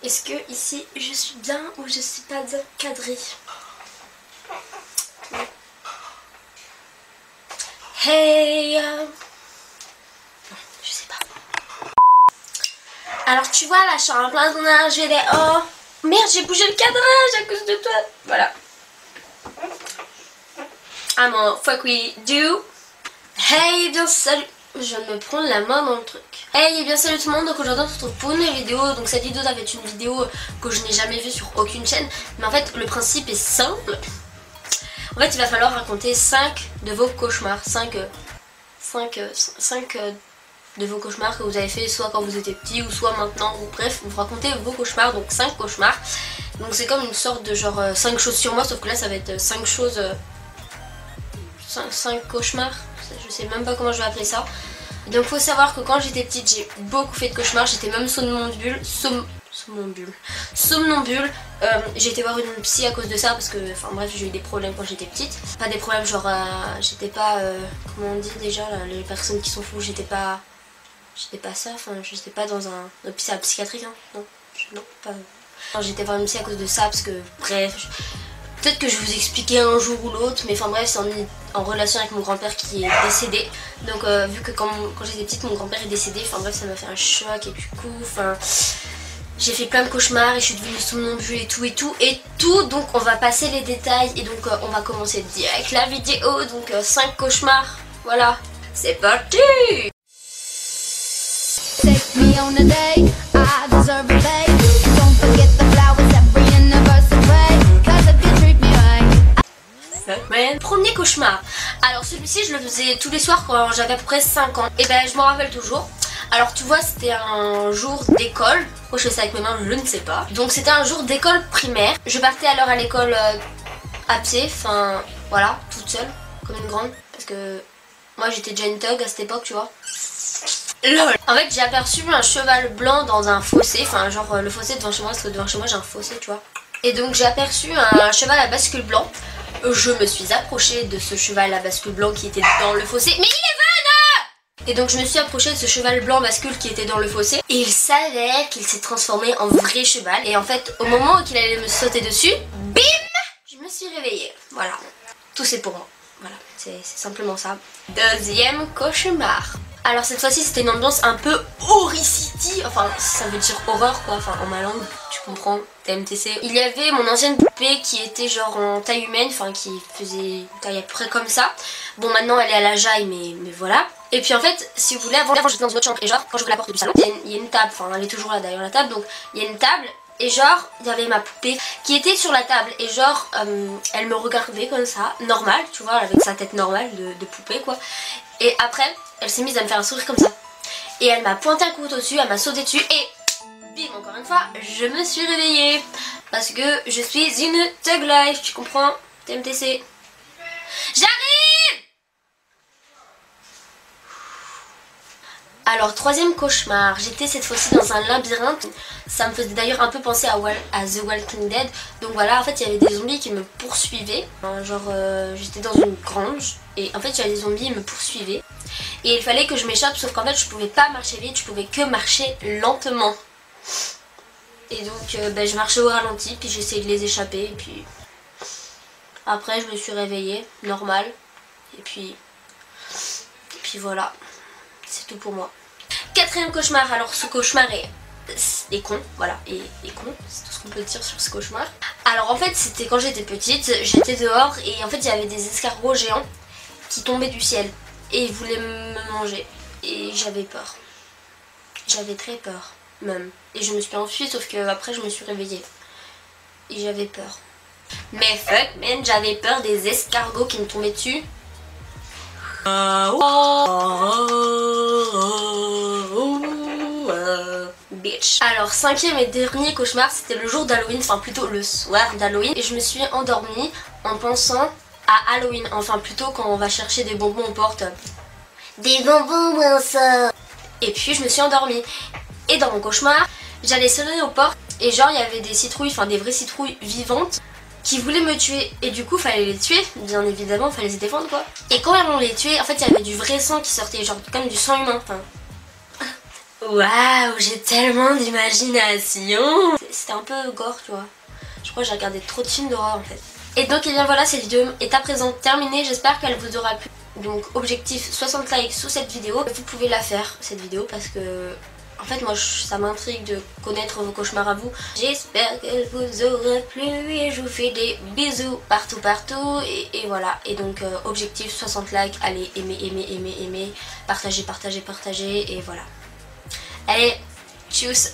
Est-ce que ici je suis bien ou je suis pas bien cadrée? Hey je sais pas. Alors tu vois là je suis en plein tournage, j'ai des oh merde j'ai bougé le cadrage à cause de toi. Voilà. I'm a fuck we do. Hey bien salut. Je viens de me prendre la main dans le truc. Hey et bien salut tout le monde, donc aujourd'hui on se retrouve pour une nouvelle vidéo. Donc cette vidéo ça va être une vidéo que je n'ai jamais vue sur aucune chaîne. Mais en fait le principe est simple. En fait il va falloir raconter 5 de vos cauchemars. 5 de vos cauchemars que vous avez fait soit quand vous étiez petit ou soit maintenant. Ou bref vous racontez vos cauchemars, donc 5 cauchemars. Donc c'est comme une sorte de genre 5 choses sur moi, sauf que là ça va être 5 choses... 5 cauchemars, je sais même pas comment je vais appeler ça. Donc faut savoir que quand j'étais petite j'ai beaucoup fait de cauchemars, j'étais même somnambule. J'ai été voir une psy à cause de ça parce que, enfin bref, j'ai eu des problèmes quand j'étais petite. Pas des problèmes genre, j'étais pas, comment on dit déjà, là, les personnes qui sont fous, j'étais pas ça, enfin j'étais pas dans un hôpital psychiatrique, hein. Non, pas... J'étais voir une psy à cause de ça parce que, bref... Peut-être que je vais vous expliquer un jour ou l'autre, mais enfin bref, c'est en relation avec mon grand-père qui est décédé. Donc vu que quand j'étais petite, mon grand-père est décédé, enfin bref, ça m'a fait un choc et du coup, enfin... J'ai fait plein de cauchemars et je suis devenue somnambule et tout. Donc on va passer les détails et donc on va commencer direct la vidéo. Donc 5 cauchemars, voilà, c'est parti! Take me on a day, I deserve a day. Don't forget the flowers every anniversary. Cause if you treat me right. Premier cauchemar. Alors celui-ci je le faisais tous les soirs quand j'avais à peu près 5 ans. Et ben je m'en rappelle toujours. Alors tu vois c'était un jour d'école. Pourquoi je fais ça avec mes mains je ne sais pas. Donc c'était un jour d'école primaire. Je partais alors à l'école à pied. Enfin voilà, toute seule, comme une grande. Parce que moi j'étais déjà une thug à cette époque tu vois. LOL. En fait j'ai aperçu un cheval blanc dans un fossé. Enfin genre le fossé devant chez moi, parce que devant chez moi j'ai un fossé tu vois. Et donc j'ai aperçu un cheval à bascule blanc. Je me suis approchée de ce cheval à bascule blanc qui était dans le fossé. Mais il est venu! Et donc je me suis approchée de ce cheval blanc bascule qui était dans le fossé. Et il s'avère qu'il s'est transformé en vrai cheval. Et en fait au moment où il allait me sauter dessus, bim! Je me suis réveillée. Voilà. Tout c'est pour moi. Voilà. C'est simplement ça. Deuxième cauchemar. Alors cette fois-ci c'était une ambiance un peu horricity, enfin ça veut dire horreur quoi, enfin en ma langue, tu comprends, TMTC. Il y avait mon ancienne poupée qui était genre en taille humaine, enfin qui faisait une taille à peu près comme ça. Bon maintenant elle est à la jaille mais voilà. Et puis en fait si vous voulez, avant j'étais dans une autre chambre et genre quand j'ouvre la porte du salon, il y a une table, enfin elle est toujours là d'ailleurs la table, donc il y a une table. Et genre, il y avait ma poupée qui était sur la table et genre, elle me regardait comme ça, normal, tu vois, avec sa tête normale de poupée quoi. Et après, elle s'est mise à me faire un sourire comme ça. Et elle m'a pointé un couteau dessus, elle m'a sauté dessus et bim, encore une fois, je me suis réveillée. Parce que je suis une thug life, tu comprends, TMTC. J'arrive! Alors troisième cauchemar, j'étais cette fois-ci dans un labyrinthe. Ça me faisait d'ailleurs un peu penser à The Walking Dead. Donc voilà, en fait il y avait des zombies qui me poursuivaient. Genre j'étais dans une grange et en fait il y avait des zombies qui me poursuivaient. Et il fallait que je m'échappe, sauf qu'en fait je pouvais pas marcher vite, je pouvais que marcher lentement. Et donc je marchais au ralenti, puis j'essayais de les échapper. Et puis après je me suis réveillée, normal. Et puis voilà. C'est tout pour moi. Quatrième cauchemar, alors ce cauchemar est con, voilà, et con, c'est tout ce qu'on peut dire sur ce cauchemar. Alors en fait c'était quand j'étais petite, j'étais dehors et en fait il y avait des escargots géants qui tombaient du ciel et ils voulaient me manger et j'avais peur. J'avais très peur même. Et je me suis enfuie sauf que après je me suis réveillée et j'avais peur. Mais fuck man, j'avais peur des escargots qui me tombaient dessus. Bitch. Alors cinquième et dernier cauchemar, c'était le jour d'Halloween, enfin plutôt le soir d'Halloween. Et je me suis endormie en pensant à Halloween, enfin plutôt quand on va chercher des bonbons aux portes. Des bonbons moi ça. Et puis je me suis endormie. Et dans mon cauchemar, j'allais sonner aux portes et genre il y avait des citrouilles, enfin des vraies citrouilles vivantes qui voulaient me tuer et du coup fallait les tuer, bien évidemment, fallait les défendre quoi. Et quand on les tuait, en fait il y avait du vrai sang qui sortait, genre comme du sang humain, enfin Waouh, j'ai tellement d'imagination. C'était un peu gore, tu vois. Je crois que j'ai regardé trop de films d'horreur en fait. Et donc, et bien voilà, cette vidéo est à présent terminée. J'espère qu'elle vous aura plu. Donc, objectif 60 likes sous cette vidéo. Vous pouvez la faire, cette vidéo, parce que... En fait, moi, ça m'intrigue de connaître vos cauchemars à vous. J'espère qu'elle vous aura plu et je vous fais des bisous partout. Et voilà. Et donc, objectif 60 likes. Allez, aimez. Partagez. Et voilà. Allez, tchuss.